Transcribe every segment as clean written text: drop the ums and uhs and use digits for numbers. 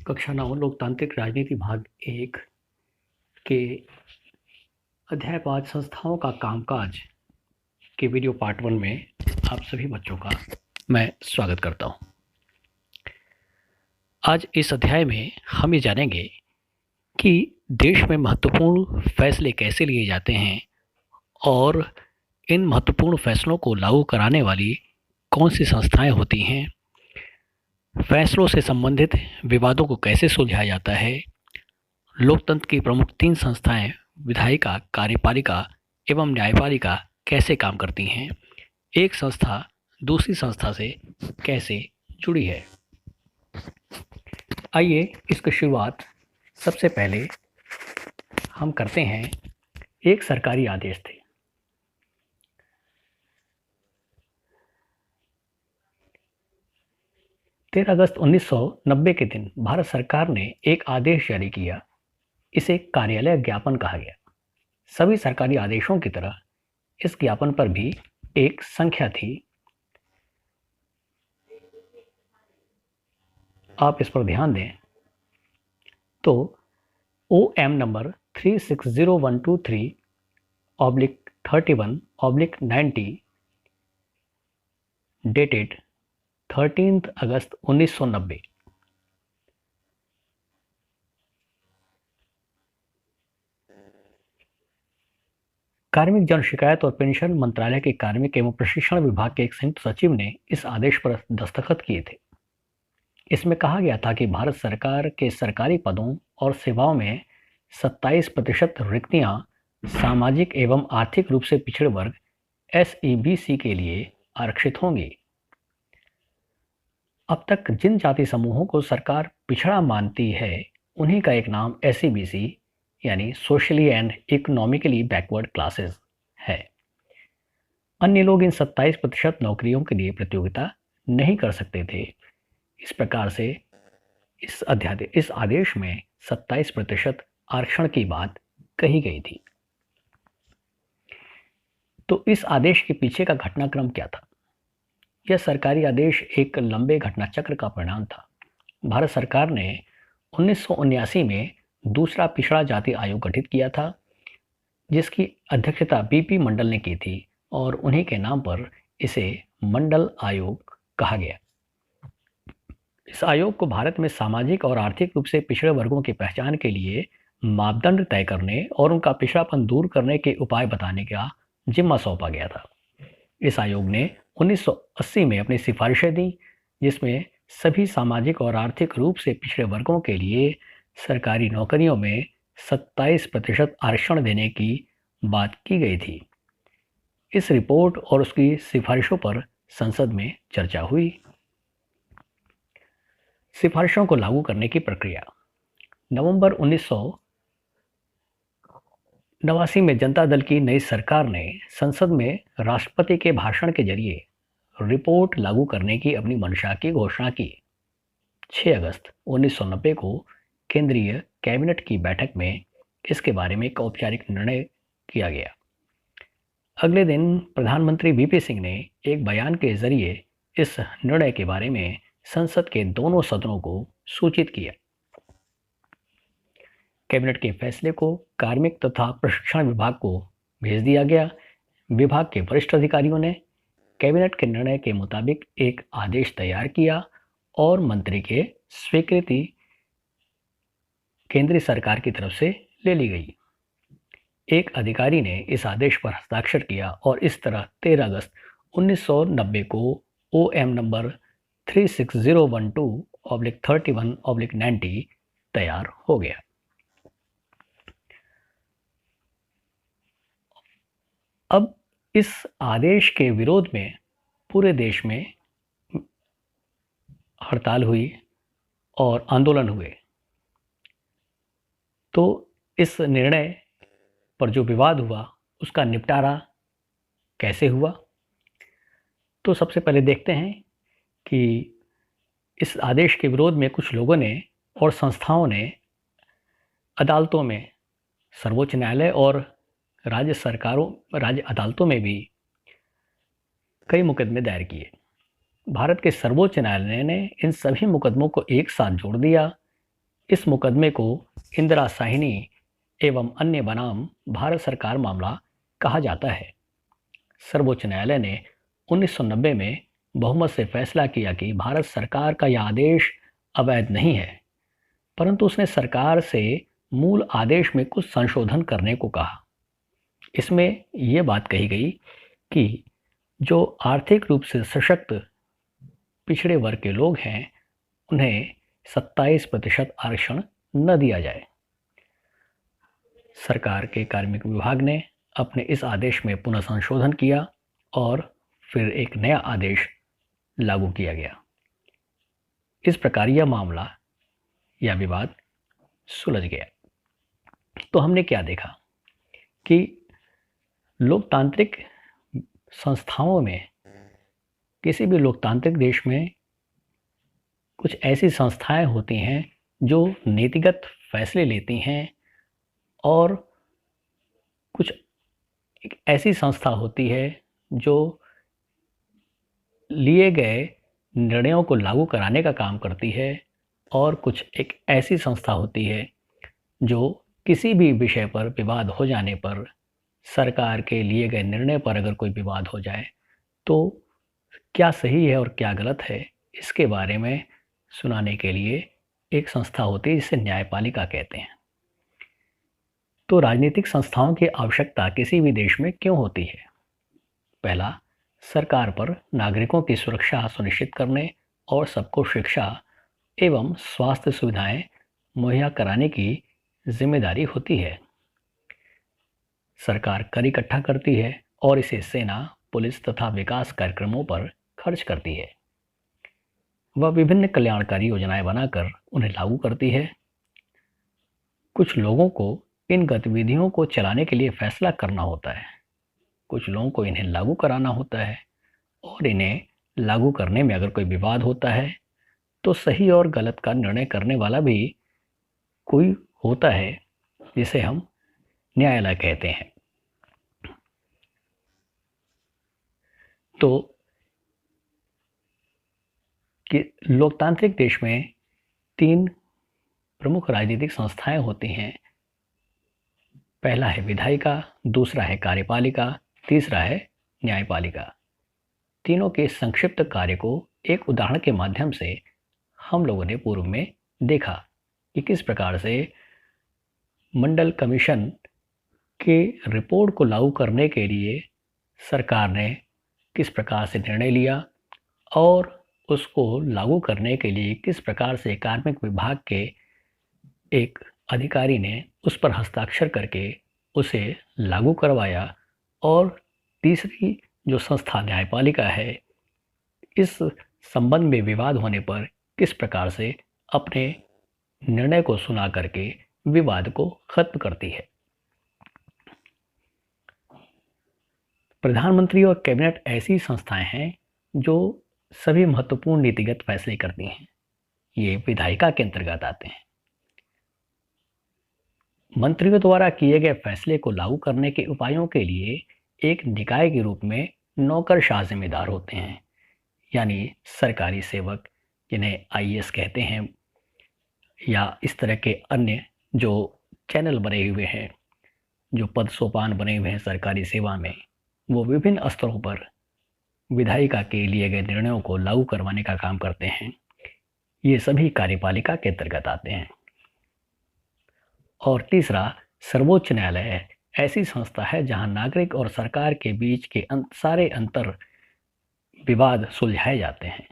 कक्षा 9 लोकतांत्रिक राजनीति भाग 1 के अध्याय 5 संस्थाओं का कामकाज के वीडियो पार्ट 1 में आप सभी बच्चों का मैं स्वागत करता हूं। आज इस अध्याय में हम ये जानेंगे कि देश में महत्वपूर्ण फैसले कैसे लिए जाते हैं और इन महत्वपूर्ण फैसलों को लागू कराने वाली कौन सी संस्थाएं होती हैं, फैसलों से संबंधित विवादों को कैसे सुलझाया जाता है, लोकतंत्र की प्रमुख 3 संस्थाएं विधायिका, कार्यपालिका एवं न्यायपालिका कैसे काम करती हैं, एक संस्था दूसरी संस्था से कैसे जुड़ी है। आइए इसकी शुरुआत सबसे पहले हम करते हैं। एक सरकारी आदेश थे। अगस्त 1990 के दिन भारत सरकार ने एक आदेश जारी किया। इसे कार्यालय ज्ञापन कहा गया। सभी सरकारी आदेशों की तरह इस ज्ञापन पर भी एक संख्या थी। आप इस पर ध्यान दें तो OM नंबर 360123/31/90 डेटेड 13 अगस्त 1990। कार्मिक जन शिकायत और पेंशन मंत्रालय के कार्मिक एवं प्रशिक्षण विभाग के एक संयुक्त सचिव ने इस आदेश पर दस्तखत किए थे। इसमें कहा गया था कि भारत सरकार के सरकारी पदों और सेवाओं में 27% रिक्तियां सामाजिक एवं आर्थिक रूप से पिछड़े वर्ग SEBC के लिए आरक्षित होंगी। अब तक जिन जाति समूहों को सरकार पिछड़ा मानती है उन्हीं का एक नाम SEBC यानी socially and economically backward classes है। अन्य लोग इन 27% नौकरियों के लिए प्रतियोगिता नहीं कर सकते थे। इस प्रकार से इस आदेश में 27% आरक्षण की बात कही गई थी। तो इस आदेश के पीछे का घटनाक्रम क्या था? यह सरकारी आदेश एक लंबे घटना चक्र का परिणाम था। भारत सरकार ने 1979 में दूसरा पिछड़ा जाति आयोग गठित किया था, जिसकी अध्यक्षता BP मंडल ने की थी और उन्हीं के नाम पर इसे मंडल आयोग कहा गया। इस आयोग को भारत में सामाजिक और आर्थिक रूप से पिछड़े वर्गों की पहचान के लिए मापदंड तय करने और उनका पिछड़ापन दूर करने के उपाय बताने का जिम्मा सौंपा गया था। इस आयोग ने 1980 में अपनी सिफारिशें दी, जिसमें सभी सामाजिक और आर्थिक रूप से पिछड़े वर्गों के लिए सरकारी नौकरियों में 27% आरक्षण देने की बात की गई थी। इस रिपोर्ट और उसकी सिफारिशों पर संसद में चर्चा हुई। सिफारिशों को लागू करने की प्रक्रिया। नवंबर 1989 में जनता दल की नई सरकार ने संसद में राष्ट्रपति के भाषण के जरिए रिपोर्ट लागू करने की अपनी मंशा की घोषणा की। 6 अगस्त 1990 को केंद्रीय कैबिनेट की बैठक में इसके बारे में एक औपचारिक निर्णय किया गया। अगले दिन प्रधानमंत्री VP सिंह ने एक बयान के जरिए इस निर्णय के बारे में संसद के दोनों सदनों को सूचित किया। कैबिनेट के फैसले को कार्मिक तथा प्रशिक्षण विभाग को भेज दिया गया। विभाग के वरिष्ठ अधिकारियों ने कैबिनेट के निर्णय के मुताबिक एक आदेश तैयार किया और मंत्री के स्वीकृति केंद्रीय सरकार की तरफ से ले ली गई। एक अधिकारी ने इस आदेश पर हस्ताक्षर किया और इस तरह 13 अगस्त 1990 को OM नंबर 36012/31/90 तैयार हो गया। अब इस आदेश के विरोध में पूरे देश में हड़ताल हुई और आंदोलन हुए। तो इस निर्णय पर जो विवाद हुआ उसका निपटारा कैसे हुआ? तो सबसे पहले देखते हैं कि इस आदेश के विरोध में कुछ लोगों ने और संस्थाओं ने अदालतों में, सर्वोच्च न्यायालय और राज्य अदालतों में भी कई मुकदमे दायर किए। भारत के सर्वोच्च न्यायालय ने इन सभी मुकदमों को एक साथ जोड़ दिया इस मुकदमे को इंदिरा साहिनी एवं अन्य बनाम भारत सरकार मामला कहा जाता है। सर्वोच्च न्यायालय ने 1990 में बहुमत से फैसला किया कि भारत सरकार का यह आदेश अवैध नहीं है, परंतु उसने सरकार से मूल आदेश में कुछ संशोधन करने को कहा। इसमें यह बात कही गई कि जो आर्थिक रूप से सशक्त पिछड़े वर्ग के लोग हैं उन्हें 27% आरक्षण न दिया जाए। सरकार के कार्मिक विभाग ने अपने इस आदेश में पुनः संशोधन किया और फिर एक नया आदेश लागू किया गया। इस प्रकार यह मामला या विवाद सुलझ गया। तो हमने क्या देखा कि लोकतांत्रिक संस्थाओं में, किसी भी लोकतांत्रिक देश में कुछ ऐसी संस्थाएं होती हैं जो नीतिगत फैसले लेती हैं और कुछ एक ऐसी संस्था होती है जो लिए गए निर्णयों को लागू कराने का काम करती है और कुछ एक ऐसी संस्था होती है जो किसी भी विषय पर विवाद हो जाने पर, सरकार के लिए गए निर्णय पर अगर कोई विवाद हो जाए तो क्या सही है और क्या गलत है इसके बारे में सुनाने के लिए एक संस्था होती है जिसे न्यायपालिका कहते हैं। तो राजनीतिक संस्थाओं की आवश्यकता किसी भी देश में क्यों होती है? पहला, सरकार पर नागरिकों की सुरक्षा सुनिश्चित करने और सबको शिक्षा एवं स्वास्थ्य सुविधाएं मुहैया कराने की जिम्मेदारी होती है। सरकार कर इकट्ठा करती है और इसे सेना, पुलिस तथा विकास कार्यक्रमों पर खर्च करती है। वह विभिन्न कल्याणकारी योजनाएं बनाकर उन्हें लागू करती है। कुछ लोगों को इन गतिविधियों को चलाने के लिए फैसला करना होता है, कुछ लोगों को इन्हें लागू कराना होता है और इन्हें लागू करने में अगर कोई विवाद होता है तो सही और गलत का निर्णय करने वाला भी कोई होता है जिसे हम न्यायालय कहते हैं। तो कि लोकतांत्रिक देश में 3 प्रमुख राजनीतिक संस्थाएं होती हैं। पहला है विधायिका, दूसरा है कार्यपालिका, तीसरा है न्यायपालिका। तीनों के संक्षिप्त कार्य को एक उदाहरण के माध्यम से हम लोगों ने पूर्व में देखा कि किस प्रकार से मंडल कमीशन के रिपोर्ट को लागू करने के लिए सरकार ने किस प्रकार से निर्णय लिया और उसको लागू करने के लिए किस प्रकार से कार्मिक विभाग के एक अधिकारी ने उस पर हस्ताक्षर करके उसे लागू करवाया और तीसरी जो संस्था न्यायपालिका है इस संबंध में विवाद होने पर किस प्रकार से अपने निर्णय को सुना करके विवाद को खत्म करती है। प्रधानमंत्री और कैबिनेट ऐसी संस्थाएं हैं जो सभी महत्वपूर्ण नीतिगत फैसले करती हैं। ये विधायिका के अंतर्गत आते हैं। मंत्रियों द्वारा किए गए फैसले को लागू करने के उपायों के लिए एक निकाय के रूप में नौकरशाह जिम्मेदार होते हैं, यानी सरकारी सेवक जिन्हें आईएएस कहते हैं या इस तरह के अन्य जो चैनल बने हुए हैं, जो पद सोपान बने हुए हैं सरकारी सेवा में, वो विभिन्न स्तरों पर विधायिका के लिए गए निर्णयों को लागू करवाने का काम करते हैं। ये सभी कार्यपालिका के अंतर्गत आते हैं। और तीसरा, सर्वोच्च न्यायालय ऐसी संस्था है जहां नागरिक और सरकार के बीच के सारे अंतर विवाद सुलझाए जाते हैं।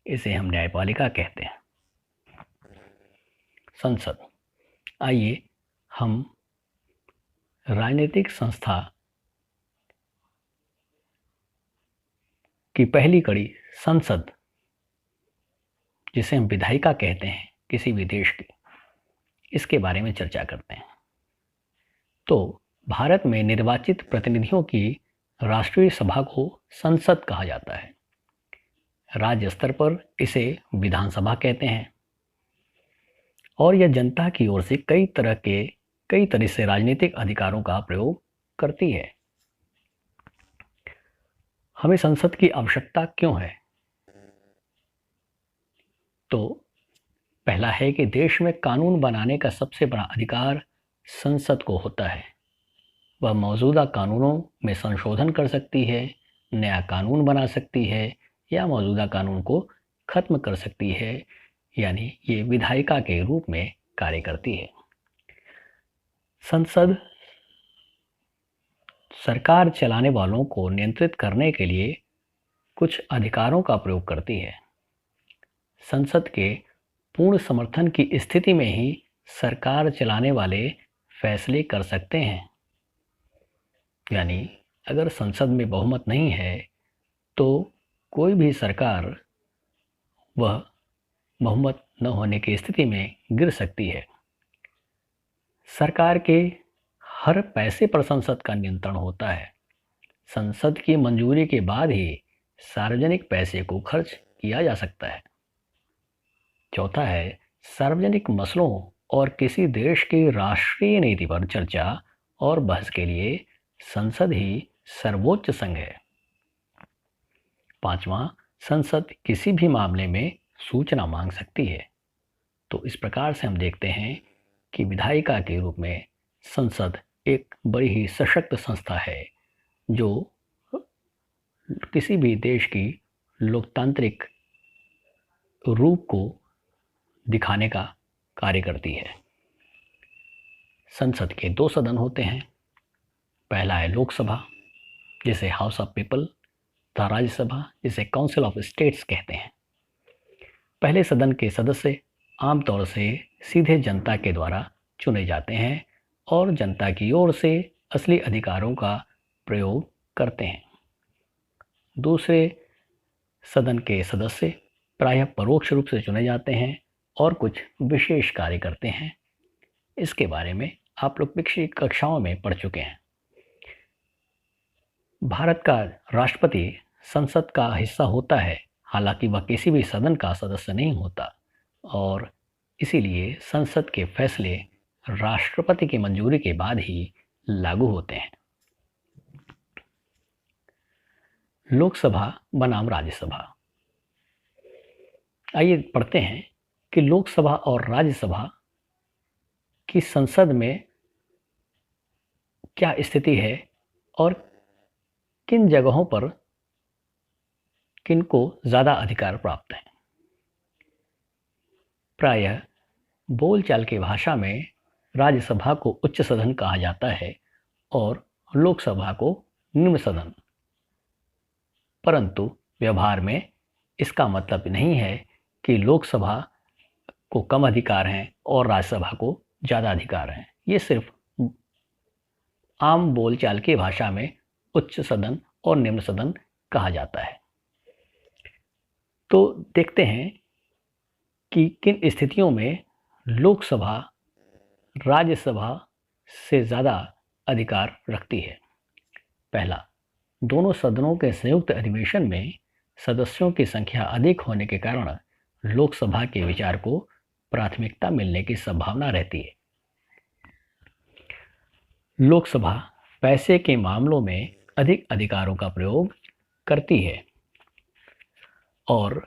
इसे हम न्यायपालिका कहते हैं। संसद, आइए हम राजनीतिक संस्था की पहली कड़ी संसद, जिसे हम विधायिका कहते हैं किसी भी देश की, इसके बारे में चर्चा करते हैं। तो भारत में निर्वाचित प्रतिनिधियों की राष्ट्रीय सभा को संसद कहा जाता है। राज्य स्तर पर इसे विधानसभा कहते हैं और यह जनता की ओर से कई तरह से राजनीतिक अधिकारों का प्रयोग करती है। हमें संसद की आवश्यकता क्यों है? तो पहला है कि देश में कानून बनाने का सबसे बड़ा अधिकार संसद को होता है। वह मौजूदा कानूनों में संशोधन कर सकती है, नया कानून बना सकती है या मौजूदा कानून को खत्म कर सकती है, यानी ये विधायिका के रूप में कार्य करती है। संसद सरकार चलाने वालों को नियंत्रित करने के लिए कुछ अधिकारों का प्रयोग करती है। संसद के पूर्ण समर्थन की स्थिति में ही सरकार चलाने वाले फैसले कर सकते हैं। यानी अगर संसद में बहुमत नहीं है तो कोई भी सरकार वह बहुमत न होने की स्थिति में गिर सकती है। सरकार के हर पैसे पर संसद का नियंत्रण होता है। संसद की मंजूरी के बाद ही सार्वजनिक पैसे को खर्च किया जा सकता है। चौथा है, सार्वजनिक मसलों और किसी देश की राष्ट्रीय नीति पर चर्चा और बहस के लिए संसद ही सर्वोच्च संघ है। पांचवा, संसद किसी भी मामले में सूचना मांग सकती है। तो इस प्रकार से हम देखते हैं कि विधायिका के रूप में संसद एक बड़ी ही सशक्त संस्था है जो किसी भी देश की लोकतांत्रिक रूप को दिखाने का कार्य करती है। संसद के दो सदन होते हैं। पहला है लोकसभा, जिसे हाउस ऑफ पीपल, तथा राज्यसभा, जिसे काउंसिल ऑफ स्टेट्स कहते हैं। पहले सदन के सदस्य आमतौर से सीधे जनता के द्वारा चुने जाते हैं और जनता की ओर से असली अधिकारों का प्रयोग करते हैं। दूसरे सदन के सदस्य प्रायः परोक्ष रूप से चुने जाते हैं और कुछ विशेष कार्य करते हैं। इसके बारे में आप लोग पिछली कक्षाओं में पढ़ चुके हैं। भारत का राष्ट्रपति संसद का हिस्सा होता है, हालांकि वह किसी भी सदन का सदस्य नहीं होता और इसीलिए संसद के फैसले राष्ट्रपति की मंजूरी के बाद ही लागू होते हैं। लोकसभा बनाम राज्यसभा। आइए पढ़ते हैं कि लोकसभा और राज्यसभा की संसद में क्या स्थिति है और किन जगहों पर किनको ज़्यादा अधिकार प्राप्त हैं। प्रायः बोलचाल की भाषा में राज्यसभा को उच्च सदन कहा जाता है और लोकसभा को निम्न सदन, परंतु व्यवहार में इसका मतलब नहीं है कि लोकसभा को कम अधिकार हैं और राज्यसभा को ज़्यादा अधिकार हैं। ये सिर्फ आम बोलचाल की भाषा में उच्च सदन और निम्न सदन कहा जाता है। तो देखते हैं कि किन स्थितियों में लोकसभा राज्यसभा से ज़्यादा अधिकार रखती है। पहला, दोनों सदनों के संयुक्त अधिवेशन में सदस्यों की संख्या अधिक होने के कारण लोकसभा के विचार को प्राथमिकता मिलने की संभावना रहती है। लोकसभा पैसे के मामलों में अधिक अधिकारों का प्रयोग करती है और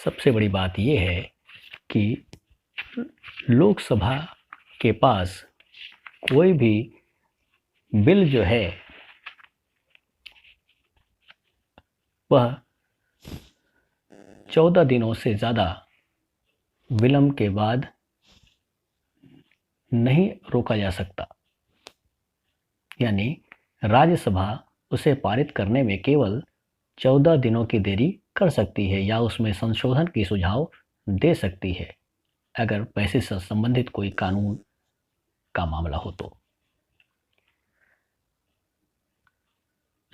सबसे बड़ी बात यह है कि लोकसभा के पास कोई भी बिल जो है वह 14 दिनों से ज़्यादा विलंब के बाद नहीं रोका जा सकता। यानी राज्यसभा उसे पारित करने में केवल 14 दिनों की देरी कर सकती है या उसमें संशोधन की सुझाव दे सकती है अगर पैसे से संबंधित कोई कानून का मामला हो तो।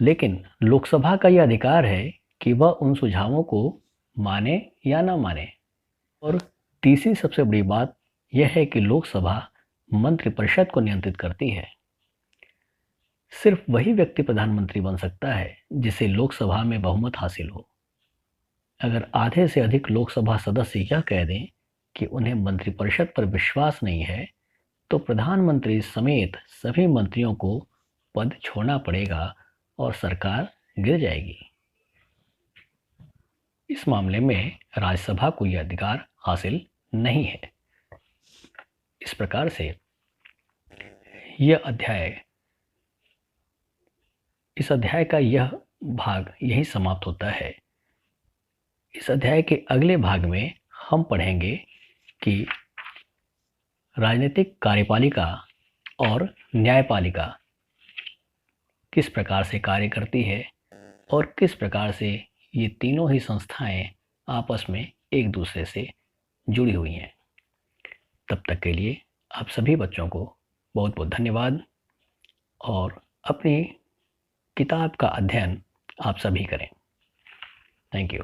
लेकिन लोकसभा का यह अधिकार है कि वह उन सुझावों को माने या ना माने। और तीसरी सबसे बड़ी बात यह है कि लोकसभा मंत्रिपरिषद को नियंत्रित करती है। सिर्फ वही व्यक्ति प्रधानमंत्री बन सकता है जिसे लोकसभा में बहुमत हासिल हो। अगर आधे से अधिक लोकसभा सदस्य यह कह दें कि उन्हें मंत्रिपरिषद पर विश्वास नहीं है तो प्रधानमंत्री समेत सभी मंत्रियों को पद छोड़ना पड़ेगा और सरकार गिर जाएगी। इस मामले में राज्यसभा को यह अधिकार हासिल नहीं है। इस प्रकार से यह अध्याय, इस अध्याय का यह भाग यहीं समाप्त होता है। इस अध्याय के अगले भाग में हम पढ़ेंगे कि राजनीतिक कार्यपालिका और न्यायपालिका किस प्रकार से कार्य करती है और किस प्रकार से ये तीनों ही संस्थाएं आपस में एक दूसरे से जुड़ी हुई हैं। तब तक के लिए आप सभी बच्चों को बहुत बहुत धन्यवाद और अपनी किताब का अध्ययन आप सभी करें। Thank you.